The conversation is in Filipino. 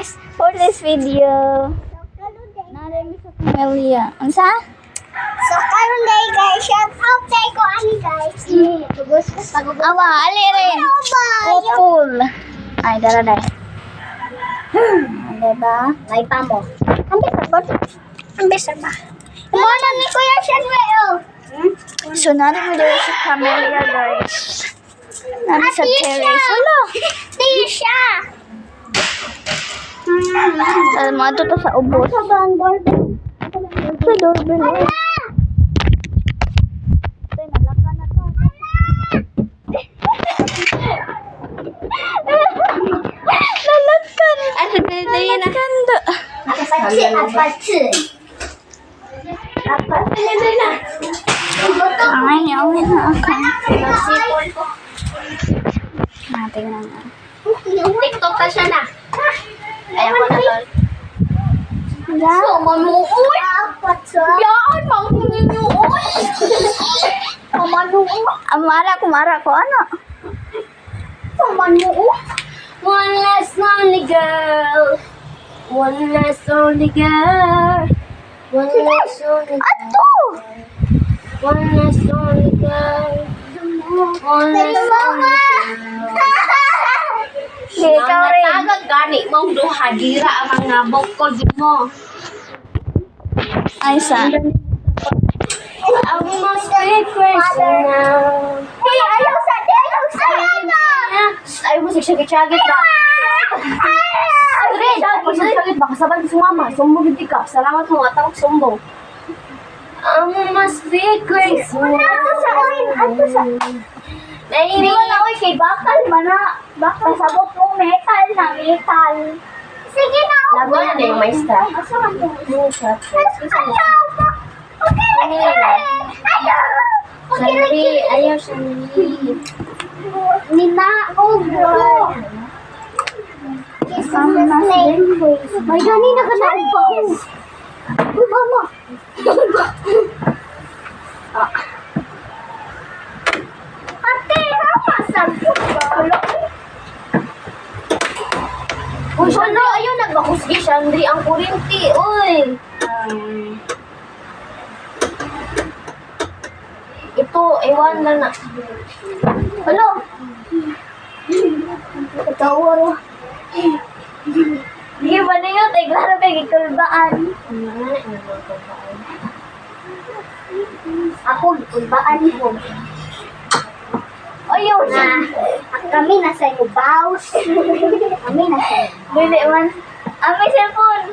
guys, for this video. Nalami sa Camellia. Unsa? So, karon day guys, shout out tayo ko ani guys. Tugos ka sa gugo. Awa, ali rin. Kupul. Ay, dara day. Diba? Ngay pa mo. Ambis ba? Muna ni Kuya Shanwe, oh. So, nalami mo dito sa Camellia, guys. Nami sa terrace. Wala. Tisha! Alam mo, ito to sa ubos. Sa bang doorbell? Sa doorbell. eh. Ito, nalaka na to. Nalakan. Ay, dito yun ah. Apatsi, apatsi. Apatsi na. Ay, okay na ako. Nasipon ko. Tingnan na. TikTok ka siya na. Ayaw ko na doon. Yeah. So, manuoy. Yan, manuoy. Manuoy. Kumara ko, ano? Manuoy. One less lonely girl. One less lonely girl. One less lonely girl. Ato! One less lonely girl. One less lonely girl. Ikaw rin. Tagad gani mong duha dira ang mga bukod mo. Ay, sa? I must be crazy now. Hey, ayaw sa ay mo sigsagit-sagit na. Red, pag sigsagit baka sabay sumama. Sumbong hindi ka. Salamat mo at ako sumbong. I must be crazy now. Ato sa Hindi mo na ako kay bakal mana. Bakal sabot mong metal na metal. sige na. Lago na na yung maestra. Asahan mo. Sandri, ayaw Sandri. Nina, oh bro. Ay, gani na ka na pa. Uy, mama. Ate, hama, sabi ko. Uy, Sandri, ayaw nagbakusgi, Sandri, ang kurinti, uy. Ito, ewan lang na. Hello? Katawar. Hindi ba na yun? Ay, klaro kay gikulbaan. Ako, ulbaan mo. Ayaw Na, kami nasa ibaw. Kami nasa ibaw. Bili man. Ang may cellphone.